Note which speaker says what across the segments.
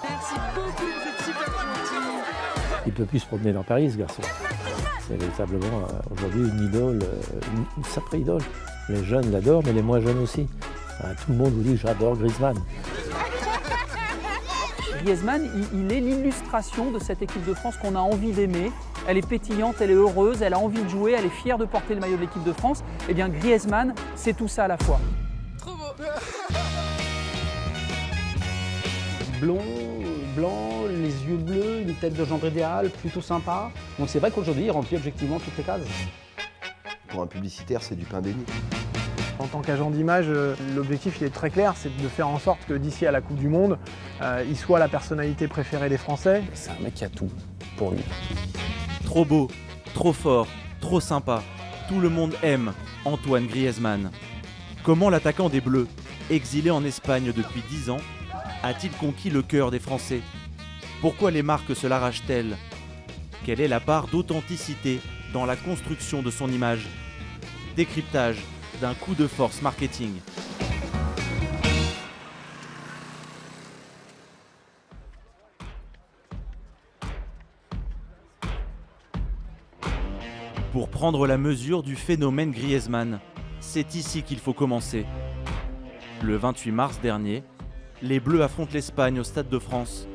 Speaker 1: Merci beaucoup, vous êtes super gentil.
Speaker 2: Il ne peut plus se promener dans Paris, ce garçon. C'est véritablement aujourd'hui une idole, une sacrée idole. Les jeunes l'adorent, mais les moins jeunes aussi. Tout le monde vous dit « j'adore Griezmann ».
Speaker 3: Griezmann, il est l'illustration de cette équipe de France qu'on a envie d'aimer. Elle est pétillante, elle est heureuse, elle a envie de jouer, elle est fière de porter le maillot de l'équipe de France. Eh bien Griezmann, c'est tout ça à la fois.
Speaker 1: Trop beau.
Speaker 4: Blond, blanc, les yeux bleus, une tête de gendre idéale, plutôt sympa. Donc c'est vrai qu'aujourd'hui, il remplit objectivement toutes les cases.
Speaker 5: Pour un publicitaire, c'est du pain béni.
Speaker 6: En tant qu'agent d'image, l'objectif il est très clair, c'est de faire en sorte que d'ici à la Coupe du Monde, il soit la personnalité préférée des Français.
Speaker 4: C'est un mec qui a tout pour lui.
Speaker 7: Trop beau, trop fort, trop sympa. Tout le monde aime Antoine Griezmann. Comment l'attaquant des Bleus, exilé en Espagne depuis 10 ans, a-t-il conquis le cœur des Français? Pourquoi les marques se l'arrachent-elles? Quelle est la part d'authenticité dans la construction de son image? Décryptage d'un coup de force marketing. Pour prendre la mesure du phénomène Griezmann, c'est ici qu'il faut commencer. Le 28 mars dernier, les Bleus affrontent l'Espagne au Stade de France.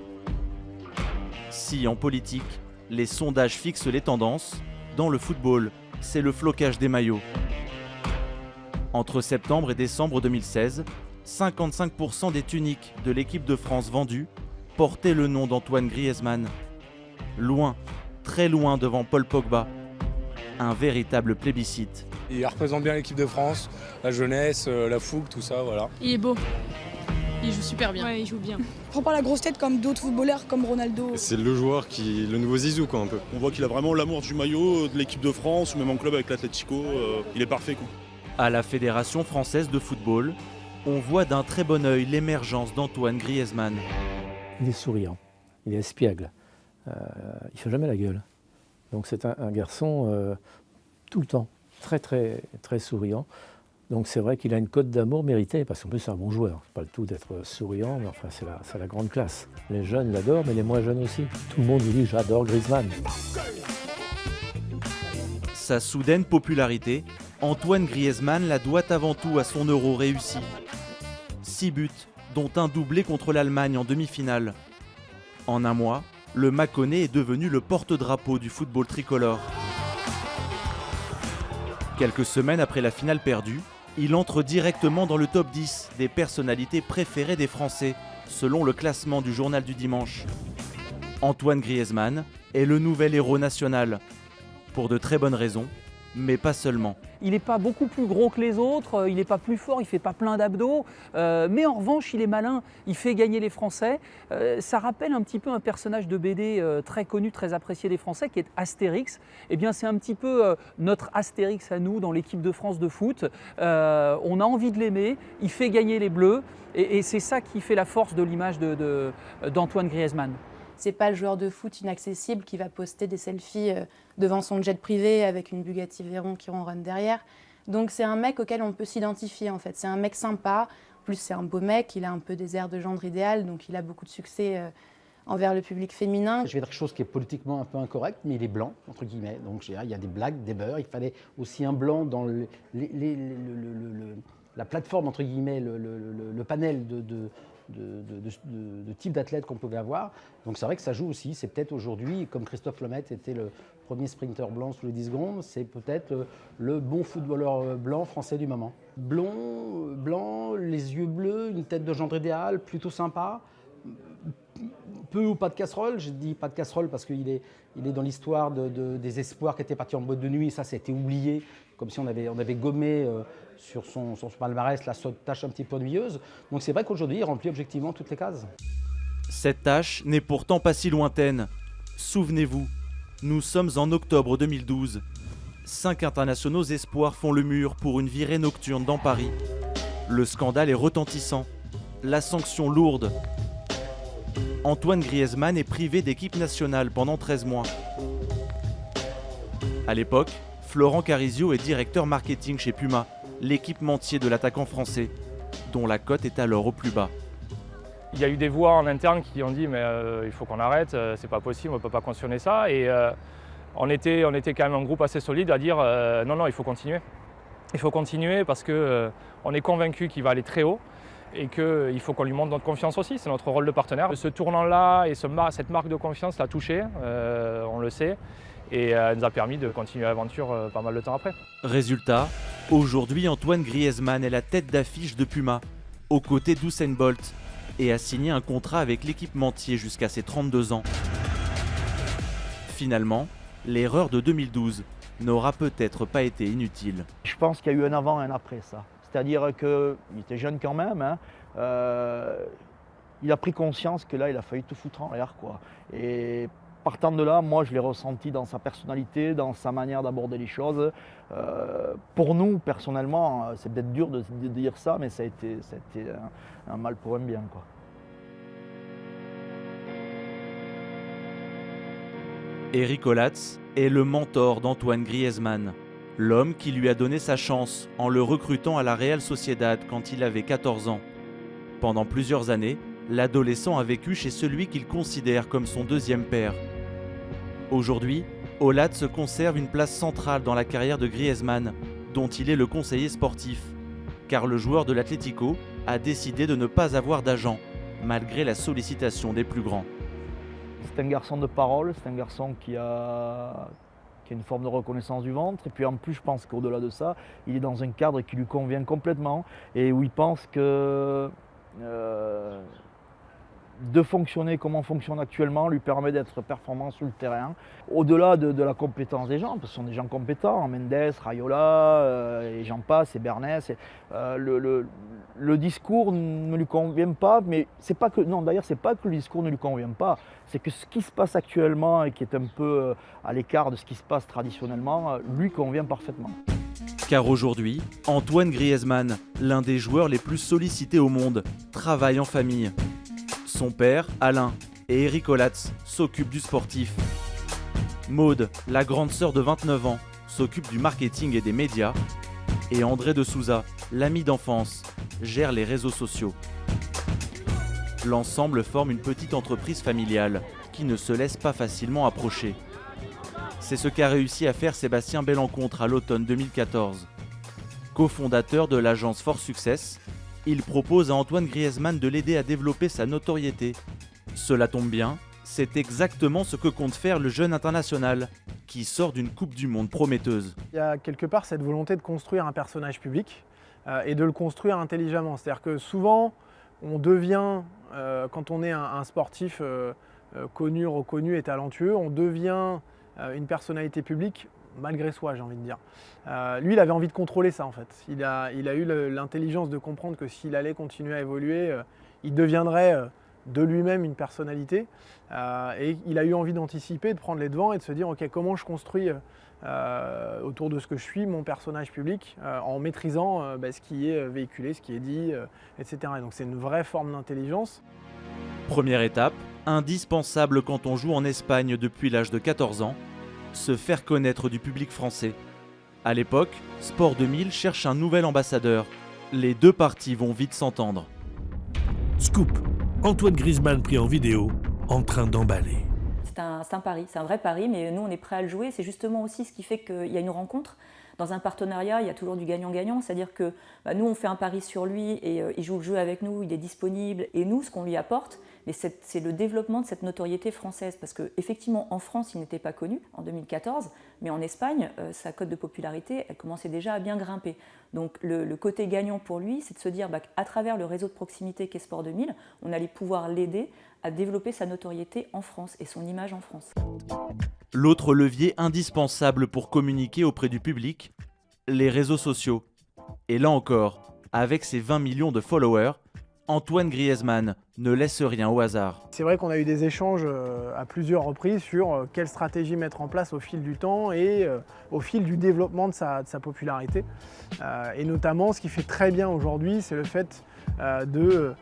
Speaker 7: Si en politique, les sondages fixent les tendances, dans le football, c'est le flocage des maillots. Entre septembre et décembre 2016, 55% des tuniques de l'équipe de France vendues portaient le nom d'Antoine Griezmann. Loin, très loin devant Paul Pogba. Un véritable plébiscite.
Speaker 8: Il représente bien l'équipe de France, la jeunesse, la fougue, tout ça, voilà.
Speaker 1: Il est beau. Il joue super bien.
Speaker 9: Ouais, il joue bien.
Speaker 10: Il prend pas la grosse tête comme d'autres footballeurs, comme Ronaldo.
Speaker 11: C'est le joueur le nouveau Zizou, quoi, un peu.
Speaker 12: On voit qu'il a vraiment l'amour du maillot, de l'équipe de France, ou même en club avec l'Atlético. Il est parfait, quoi.
Speaker 7: À la Fédération française de football, on voit d'un très bon œil l'émergence d'Antoine Griezmann.
Speaker 2: Il est souriant, il est espiègle, il ne fait jamais la gueule. Donc c'est un garçon tout le temps, très très très souriant. Donc c'est vrai qu'il a une cote d'amour méritée, parce qu'en plus c'est un bon joueur. C'est pas le tout d'être souriant, mais enfin c'est la grande classe. Les jeunes l'adorent, mais les moins jeunes aussi. Tout le monde vous dit « j'adore Griezmann ».
Speaker 7: Sa soudaine popularité, Antoine Griezmann la doit avant tout à son Euro réussi. 6 buts, dont un doublé contre l'Allemagne en demi-finale. En un mois, le Mâconnais est devenu le porte-drapeau du football tricolore. Quelques semaines après la finale perdue, il entre directement dans le top 10 des personnalités préférées des Français, selon le classement du Journal du Dimanche. Antoine Griezmann est le nouvel héros national. Pour de très bonnes raisons, mais pas seulement.
Speaker 3: Il n'est pas beaucoup plus gros que les autres, il n'est pas plus fort, il ne fait pas plein d'abdos, mais en revanche il est malin, il fait gagner les Français. Ça rappelle un petit peu un personnage de BD très connu, très apprécié des Français, qui est Astérix. Eh bien c'est un petit peu notre Astérix à nous dans l'équipe de France de foot. On a envie de l'aimer, il fait gagner les Bleus, et c'est ça qui fait la force de l'image d'Antoine Griezmann.
Speaker 9: C'est pas le joueur de foot inaccessible qui va poster des selfies devant son jet privé avec une Bugatti Veyron qui ronronne derrière. Donc c'est un mec auquel on peut s'identifier en fait. C'est un mec sympa, en plus c'est un beau mec, il a un peu des airs de gendre idéal, donc il a beaucoup de succès envers le public féminin.
Speaker 4: Je vais dire quelque chose qui est politiquement un peu incorrect, mais il est blanc, entre guillemets. Donc il y a des blagues, des beurres, il fallait aussi un blanc dans la plateforme, entre guillemets, le panel de type d'athlète qu'on pouvait avoir. Donc c'est vrai que ça joue aussi. C'est peut-être aujourd'hui, comme Christophe Lemaitre était le premier sprinter blanc sous les 10 secondes, c'est peut-être le bon footballeur blanc français du moment. Blond, blanc, les yeux bleus, une tête de gendre idéal, plutôt sympa. Peu ou pas de casserole, je dis pas de casserole parce qu'il est dans l'histoire des espoirs qui étaient partis en boîte de nuit, ça c'était oublié, comme si on avait gommé sur son palmarès la tâche un petit peu ennuyeuse. Donc c'est vrai qu'aujourd'hui il remplit objectivement toutes les cases.
Speaker 7: Cette tâche n'est pourtant pas si lointaine. Souvenez-vous, nous sommes en octobre 2012. 5 internationaux espoirs font le mur pour une virée nocturne dans Paris. Le scandale est retentissant, la sanction lourde. Antoine Griezmann est privé d'équipe nationale pendant 13 mois. À l'époque, Florent Carizio est directeur marketing chez Puma, l'équipementier de l'attaquant français, dont la cote est alors au plus bas.
Speaker 13: Il y a eu des voix en interne qui ont dit mais il faut qu'on arrête, c'est pas possible, on ne peut pas cautionner ça. Et on était quand même un groupe assez solide à dire non, il faut continuer. Il faut continuer parce qu'on est convaincu qu'il va aller très haut et qu'il faut qu'on lui montre notre confiance aussi, c'est notre rôle de partenaire. Ce tournant-là et cette marque de confiance l'a touché, on le sait, et nous a permis de continuer l'aventure pas mal de temps après.
Speaker 7: Résultat, aujourd'hui Antoine Griezmann est la tête d'affiche de Puma, aux côtés d'Usain Bolt, et a signé un contrat avec l'équipementier jusqu'à ses 32 ans. Finalement, l'erreur de 2012 n'aura peut-être pas été inutile.
Speaker 14: Je pense qu'il y a eu un avant et un après ça. C'est-à-dire qu'il était jeune quand même, hein. Il a pris conscience que là, il a failli tout foutre en l'air, quoi. Et partant de là, moi, je l'ai ressenti dans sa personnalité, dans sa manière d'aborder les choses. Pour nous, personnellement, c'est peut-être dur de dire ça, mais ça a été un mal pour un bien, quoi.
Speaker 7: Eric Olatz est le mentor d'Antoine Griezmann, l'homme qui lui a donné sa chance en le recrutant à la Real Sociedad quand il avait 14 ans. Pendant plusieurs années, l'adolescent a vécu chez celui qu'il considère comme son deuxième père. Aujourd'hui, Olatz conserve une place centrale dans la carrière de Griezmann, dont il est le conseiller sportif, car le joueur de l'Atlético a décidé de ne pas avoir d'agent, malgré la sollicitation des plus grands.
Speaker 14: C'est un garçon de parole, c'est un garçon qui a une forme de reconnaissance du ventre. Et puis en plus, je pense qu'au-delà de ça, il est dans un cadre qui lui convient complètement et où il pense que de fonctionner comme on fonctionne actuellement lui permet d'être performant sur le terrain. Au-delà de la compétence des gens, parce que ce sont des gens compétents, Mendes, Raiola, et j'en passe, et Bernès. Le discours ne lui convient pas, mais c'est pas que, non, d'ailleurs, c'est pas que le discours ne lui convient pas, c'est que ce qui se passe actuellement et qui est un peu à l'écart de ce qui se passe traditionnellement, lui convient parfaitement.
Speaker 7: Car aujourd'hui, Antoine Griezmann, l'un des joueurs les plus sollicités au monde, travaille en famille. Son père, Alain, et Eric Olatz s'occupent du sportif. Maude, la grande sœur de 29 ans, s'occupe du marketing et des médias. Et André de Souza, l'ami d'enfance, gère les réseaux sociaux. L'ensemble forme une petite entreprise familiale qui ne se laisse pas facilement approcher. C'est ce qu'a réussi à faire Sébastien Bellencontre à l'automne 2014. Cofondateur de l'agence Force Success, il propose à Antoine Griezmann de l'aider à développer sa notoriété. Cela tombe bien, c'est exactement ce que compte faire le jeune international, qui sort d'une Coupe du Monde prometteuse.
Speaker 6: Il y a quelque part cette volonté de construire un personnage public et de le construire intelligemment. C'est-à-dire que souvent, on devient, quand on est un sportif connu, reconnu et talentueux, on devient une personnalité publique malgré soi, j'ai envie de dire. Lui, il avait envie de contrôler ça en fait. Il a eu l'intelligence de comprendre que s'il allait continuer à évoluer, il deviendrait de lui-même une personnalité. Et il a eu envie d'anticiper, de prendre les devants et de se dire ok, comment je construis autour de ce que je suis mon personnage public en maîtrisant ce qui est véhiculé, ce qui est dit, etc. Et donc c'est une vraie forme d'intelligence.
Speaker 7: Première étape, indispensable quand on joue en Espagne depuis l'âge de 14 ans, se faire connaître du public français. À l'époque, Sport 2000 cherche un nouvel ambassadeur. Les deux parties vont vite s'entendre.
Speaker 15: Scoop, Antoine Griezmann pris en vidéo, en train d'emballer.
Speaker 16: C'est un pari, c'est un vrai pari, mais nous on est prêts à le jouer. C'est justement aussi ce qui fait qu'il y a une rencontre. Dans un partenariat, il y a toujours du gagnant-gagnant, c'est-à-dire que nous on fait un pari sur lui et il joue le jeu avec nous, il est disponible, et nous ce qu'on lui apporte, mais c'est le développement de cette notoriété française, parce qu'effectivement en France il n'était pas connu en 2014, mais en Espagne sa cote de popularité elle commençait déjà à bien grimper. Donc le côté gagnant pour lui, c'est de se dire qu'à travers le réseau de proximité qu'est Sport 2000, on allait pouvoir l'aider à développer sa notoriété en France et son image en France.
Speaker 7: L'autre levier indispensable pour communiquer auprès du public, les réseaux sociaux. Et là encore, avec ses 20 millions de followers, Antoine Griezmann ne laisse rien au hasard.
Speaker 6: C'est vrai qu'on a eu des échanges à plusieurs reprises sur quelle stratégie mettre en place au fil du temps et au fil du développement de sa popularité. Et notamment, ce qui fait très bien aujourd'hui, c'est le fait de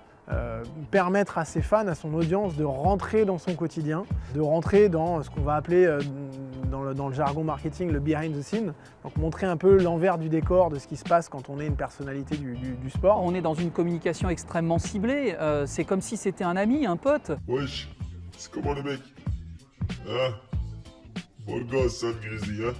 Speaker 6: permettre à ses fans, à son audience, de rentrer dans son quotidien, de rentrer dans ce qu'on va appeler dans le jargon marketing le behind the scene, donc montrer un peu l'envers du décor de ce qui se passe quand on est une personnalité du sport.
Speaker 3: On est dans une communication extrêmement ciblée, c'est comme si c'était un ami, un pote.
Speaker 12: Wesh, c'est comment les mecs? Hein? Bon gosse, ça, le Grizzly, hein?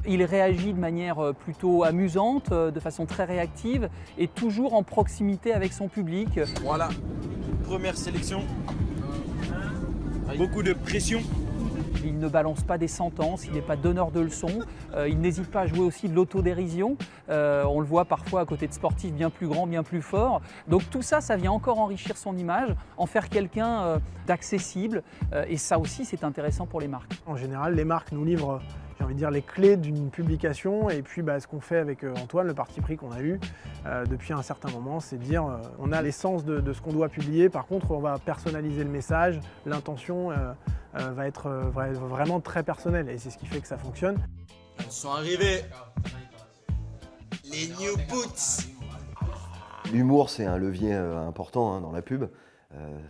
Speaker 3: Il réagit de manière plutôt amusante, de façon très réactive et toujours en proximité avec son public.
Speaker 7: Voilà, première sélection. Beaucoup de pression.
Speaker 3: Il ne balance pas des sentences, il n'est pas donneur de leçons, il n'hésite pas à jouer aussi de l'autodérision. On le voit parfois à côté de sportifs bien plus grands, bien plus forts. Donc tout ça, ça vient encore enrichir son image, en faire quelqu'un d'accessible. Et ça aussi, c'est intéressant pour les marques.
Speaker 6: En général, les marques nous livrent, j'ai envie de dire, les clés d'une publication. Et puis ce qu'on fait avec Antoine, le parti pris qu'on a eu depuis un certain moment, c'est de dire on a l'essence de ce qu'on doit publier. Par contre, on va personnaliser le message, l'intention va être vraiment très personnelle. Et c'est ce qui fait que ça fonctionne.
Speaker 7: Ils sont arrivés. Les New Boots.
Speaker 5: L'humour, c'est un levier important dans la pub.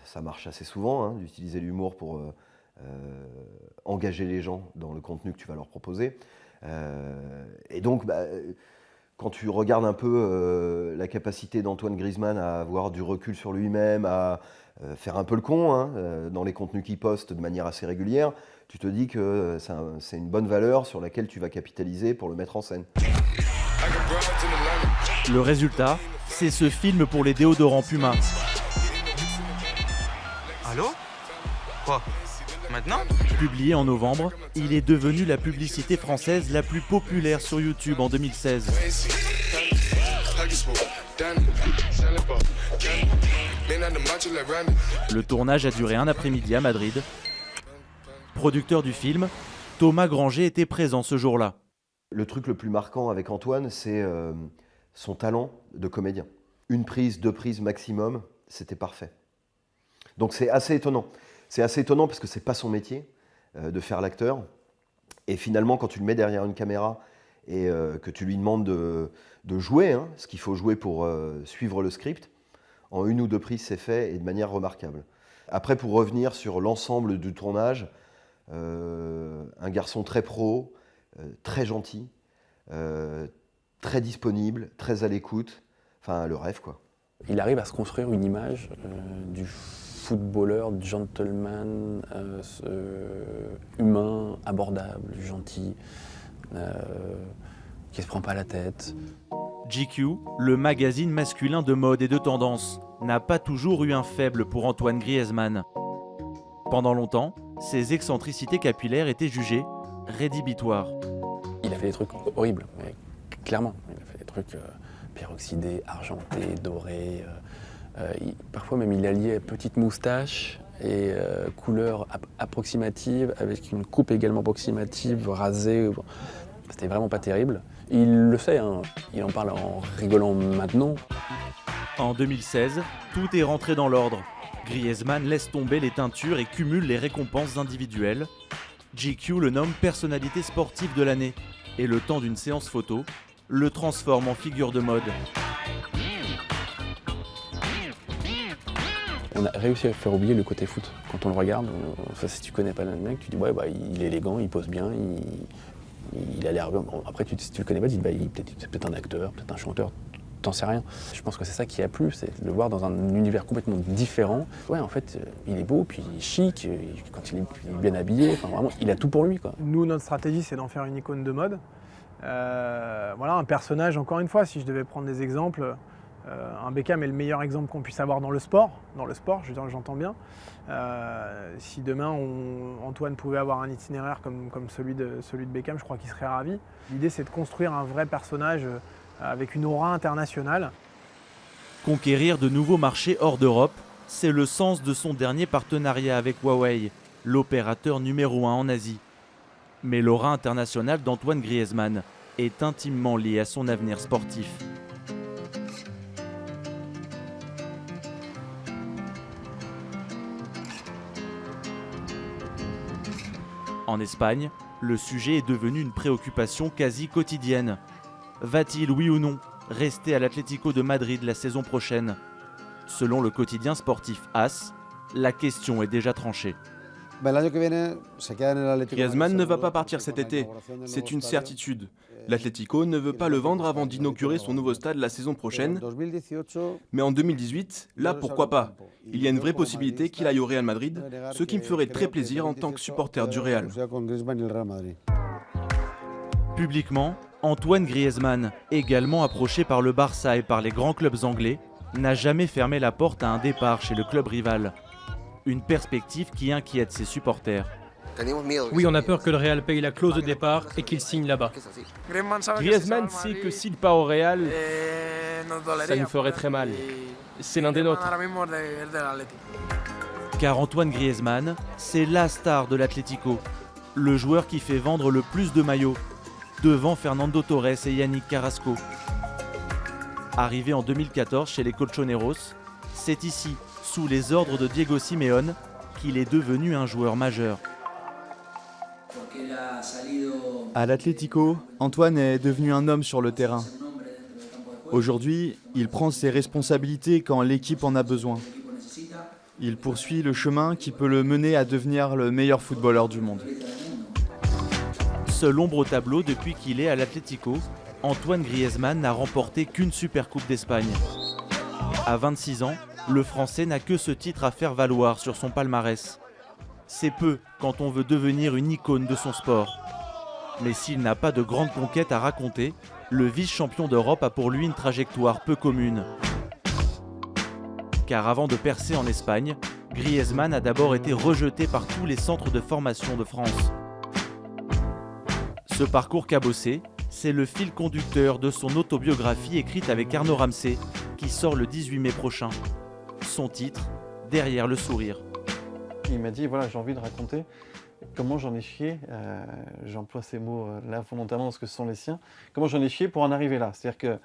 Speaker 5: Ça marche assez souvent d'utiliser l'humour pour engager les gens dans le contenu que tu vas leur proposer. Et donc, quand tu regardes un peu la capacité d'Antoine Griezmann à avoir du recul sur lui-même, à faire un peu le con dans les contenus qu'il poste de manière assez régulière, tu te dis que c'est une bonne valeur sur laquelle tu vas capitaliser pour le mettre en scène.
Speaker 7: Le résultat, c'est ce film pour les déodorants Puma.
Speaker 17: Allô? Quoi? Maintenant?
Speaker 7: Publié en novembre, il est devenu la publicité française la plus populaire sur YouTube en 2016. Le tournage a duré un après-midi à Madrid. Producteur du film, Thomas Granger était présent ce jour-là.
Speaker 5: Le truc le plus marquant avec Antoine, c'est son talent de comédien. Une prise, 2 prises maximum, c'était parfait. Donc c'est assez étonnant. C'est assez étonnant parce que c'est pas son métier de faire l'acteur. Et finalement, quand tu le mets derrière une caméra et que tu lui demandes de jouer, ce qu'il faut jouer pour suivre le script, en 1 ou 2 prises, c'est fait et de manière remarquable. Après, pour revenir sur l'ensemble du tournage, un garçon très pro, très gentil, très disponible, très à l'écoute, enfin le rêve quoi.
Speaker 18: Il arrive à se construire une image du footballeur, gentleman, humain, abordable, gentil, qui se prend pas la tête.
Speaker 7: GQ, le magazine masculin de mode et de tendance, n'a pas toujours eu un faible pour Antoine Griezmann. Pendant longtemps, ses excentricités capillaires étaient jugées rédhibitoires.
Speaker 18: Il a fait des trucs horribles, mais clairement. Il a fait des trucs peroxydés, argentés, dorés. Parfois même il alliait petite moustache et couleur approximative, avec une coupe également approximative, rasée. C'était vraiment pas terrible. Il le sait, il en parle en rigolant maintenant.
Speaker 7: En 2016, tout est rentré dans l'ordre. Griezmann laisse tomber les teintures et cumule les récompenses individuelles. GQ le nomme personnalité sportive de l'année et le temps d'une séance photo, le transforme en figure de mode.
Speaker 18: On a réussi à faire oublier le côté foot. Quand on le regarde, si tu connais pas le mec, tu dis ouais, il est élégant, il pose bien, il a l'air bien. Bon, après, si tu le connais pas, tu dis c'est peut-être un acteur, peut-être un chanteur, t'en sais rien. Je pense que c'est ça qui a plu, c'est de le voir dans un univers complètement différent. Ouais, en fait, il est beau, puis il est chic, quand il est bien habillé, enfin, vraiment, il a tout pour lui, quoi.
Speaker 6: Nous, notre stratégie, c'est d'en faire une icône de mode. Voilà, un personnage, encore une fois, si je devais prendre des exemples, un Beckham est le meilleur exemple qu'on puisse avoir dans le sport, j'entends bien. Si demain Antoine pouvait avoir un itinéraire comme celui de Beckham, je crois qu'il serait ravi. L'idée, c'est de construire un vrai personnage avec une aura internationale.
Speaker 7: Conquérir de nouveaux marchés hors d'Europe, c'est le sens de son dernier partenariat avec Huawei, l'opérateur numéro 1 en Asie. Mais l'aura internationale d'Antoine Griezmann est intimement liée à son avenir sportif. En Espagne, le sujet est devenu une préoccupation quasi quotidienne. Va-t-il, oui ou non, rester à l'Atlético de Madrid la saison prochaine? Selon le quotidien sportif AS, la question est déjà tranchée.
Speaker 19: Griezmann ne va pas partir cet été, c'est une certitude. L'Atlético ne veut pas le vendre avant d'inaugurer son nouveau stade la saison prochaine. Mais en 2018, là pourquoi pas? Il y a une vraie possibilité qu'il aille au Real Madrid, ce qui me ferait très plaisir en tant que supporter du Real.
Speaker 7: Publiquement, Antoine Griezmann, également approché par le Barça et par les grands clubs anglais, n'a jamais fermé la porte à un départ chez le club rival. Une perspective qui inquiète ses supporters.
Speaker 20: Oui, on a peur que le Real paye la clause de départ et qu'il signe là-bas.
Speaker 21: Griezmann sait que s'il part au Real, ça nous ferait très mal. C'est l'un des nôtres.
Speaker 7: Car Antoine Griezmann, c'est la star de l'Atlético, le joueur qui fait vendre le plus de maillots, devant Fernando Torres et Yannick Carrasco. Arrivé en 2014 chez les Colchoneros, c'est ici, sous les ordres de Diego Simeone, qu'il est devenu un joueur majeur.
Speaker 22: À l'Atlético, Antoine est devenu un homme sur le terrain. Aujourd'hui, il prend ses responsabilités quand l'équipe en a besoin. Il poursuit le chemin qui peut le mener à devenir le meilleur footballeur du monde.
Speaker 7: Seul ombre au tableau depuis qu'il est à l'Atlético, Antoine Griezmann n'a remporté qu'une Supercoupe d'Espagne. À 26 ans, le Français n'a que ce titre à faire valoir sur son palmarès. C'est peu quand on veut devenir une icône de son sport. Mais s'il n'a pas de grande conquête à raconter, le vice-champion d'Europe a pour lui une trajectoire peu commune. Car avant de percer en Espagne, Griezmann a d'abord été rejeté par tous les centres de formation de France. Ce parcours cabossé, c'est le fil conducteur de son autobiographie écrite avec Arnaud Ramsey, qui sort le 18 mai prochain. Son titre, Derrière le sourire.
Speaker 23: Il m'a dit, voilà, j'ai envie de raconter comment j'en ai chié, j'emploie ces mots là volontairement parce que ce sont les siens, comment j'en ai chié pour en arriver là. C'est-à-dire que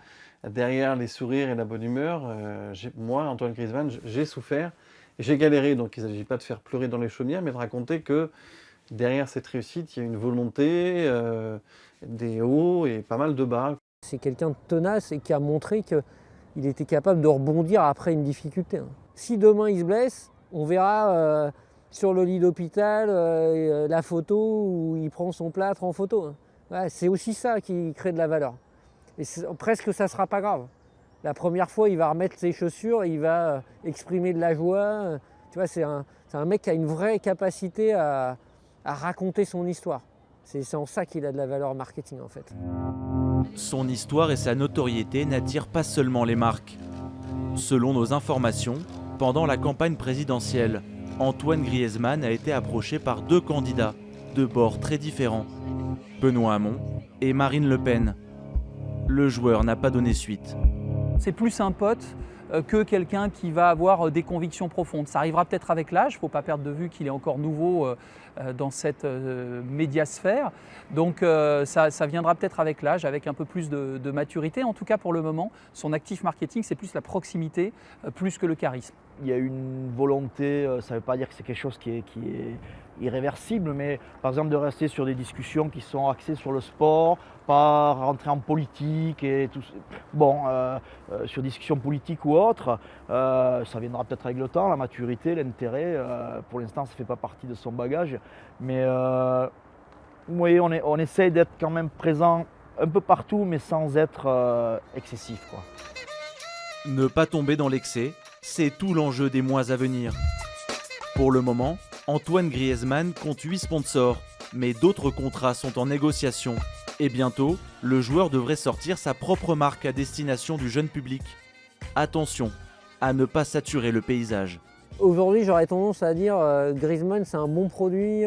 Speaker 23: derrière les sourires et la bonne humeur, moi, Antoine Griezmann, j'ai souffert, j'ai galéré, donc il ne s'agit pas de faire pleurer dans les chaumières, mais de raconter que derrière cette réussite, il y a une volonté, des hauts et pas mal de bas.
Speaker 24: C'est quelqu'un de tenace et qui a montré qu'il était capable de rebondir après une difficulté. Si demain il se blesse, on verra sur le lit d'hôpital la photo où il prend son plâtre en photo. Ouais, c'est aussi ça qui crée de la valeur. Et presque ça ne sera pas grave. La première fois, il va remettre ses chaussures, il va exprimer de la joie. Tu vois, c'est un mec qui a une vraie capacité à raconter son histoire. C'est en ça qu'il a de la valeur marketing en fait.
Speaker 7: Son histoire et sa notoriété n'attirent pas seulement les marques. Selon nos informations, pendant la campagne présidentielle, Antoine Griezmann a été approché par 2 candidats, de bords très différents, Benoît Hamon et Marine Le Pen. Le joueur n'a pas donné suite.
Speaker 3: C'est plus un pote que quelqu'un qui va avoir des convictions profondes. Ça arrivera peut-être avec l'âge, il ne faut pas perdre de vue qu'il est encore nouveau dans cette médiasphère. Donc ça viendra peut-être avec l'âge, avec un peu plus de maturité. En tout cas, pour le moment, son actif marketing, c'est plus la proximité, plus que le charisme.
Speaker 14: Il y a une volonté, ça ne veut pas dire que c'est quelque chose qui est irréversible, mais par exemple de rester sur des discussions qui sont axées sur le sport, pas rentrer en politique et tout. Bon, sur discussions politiques ou autres, ça viendra peut-être avec le temps, la maturité, l'intérêt. Pour l'instant, ça ne fait pas partie de son bagage, mais oui, on essaye d'être quand même présent un peu partout, mais sans être excessif, quoi.
Speaker 7: Ne pas tomber dans l'excès, c'est tout l'enjeu des mois à venir. Pour le moment, Antoine Griezmann compte 8 sponsors, mais d'autres contrats sont en négociation. Et bientôt, le joueur devrait sortir sa propre marque à destination du jeune public. Attention à ne pas saturer le paysage.
Speaker 24: Aujourd'hui, j'aurais tendance à dire Griezmann, c'est un bon produit.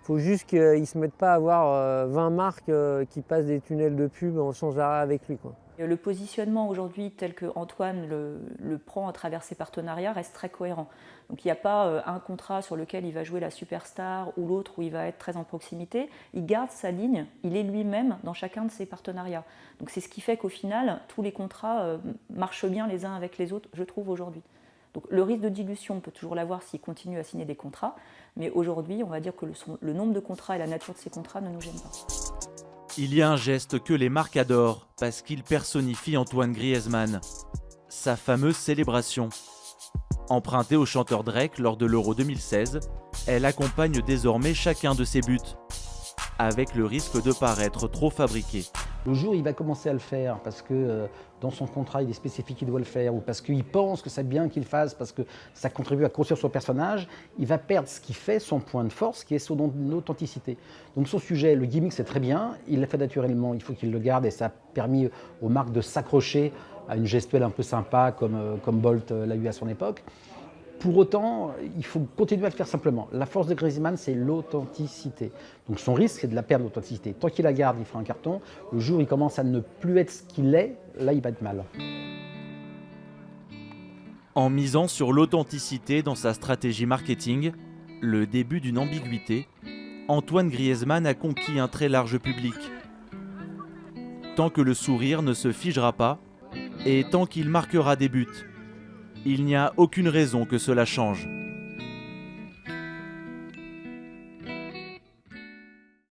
Speaker 24: Faut juste qu'il ne se mette pas à avoir 20 marques qui passent des tunnels de pub sans arrêt avec lui, quoi.
Speaker 16: Le positionnement aujourd'hui tel que Antoine le prend à travers ses partenariats reste très cohérent. Donc il n'y a pas un contrat sur lequel il va jouer la superstar ou l'autre où il va être très en proximité. Il garde sa ligne, il est lui-même dans chacun de ses partenariats. Donc c'est ce qui fait qu'au final, tous les contrats marchent bien les uns avec les autres, je trouve, aujourd'hui. Donc le risque de dilution, on peut toujours l'avoir s'il continue à signer des contrats, mais aujourd'hui, on va dire que le nombre de contrats et la nature de ces contrats ne nous gênent pas.
Speaker 7: Il y a un geste que les marques adorent parce qu'il personnifie Antoine Griezmann. sa fameuse célébration. Empruntée au chanteur Drake lors de l'Euro 2016, elle accompagne désormais chacun de ses buts, avec le risque de paraître trop fabriqué.
Speaker 4: Le jour où il va commencer à le faire parce que dans son contrat il est spécifique qu'il doit le faire, ou parce qu'il pense que c'est bien qu'il le fasse, parce que ça contribue à construire son personnage, il va perdre ce qui fait son point de force, qui est son authenticité. Donc son sujet, le gimmick, c'est très bien, il l'a fait naturellement, il faut qu'il le garde, et ça a permis aux marques de s'accrocher à une gestuelle un peu sympa comme Bolt l'a eu à son époque. Pour autant, il faut continuer à le faire simplement. La force de Griezmann, c'est l'authenticité. Donc son risque, c'est de la perdre, l'authenticité. Tant qu'il la garde, il fera un carton. Le jour où il commence à ne plus être ce qu'il est, là, il va être mal.
Speaker 7: En misant sur l'authenticité dans sa stratégie marketing, le début d'une ambiguïté, Antoine Griezmann a conquis un très large public. Tant que le sourire ne se figera pas, et tant qu'il marquera des buts, il n'y a aucune raison que cela change.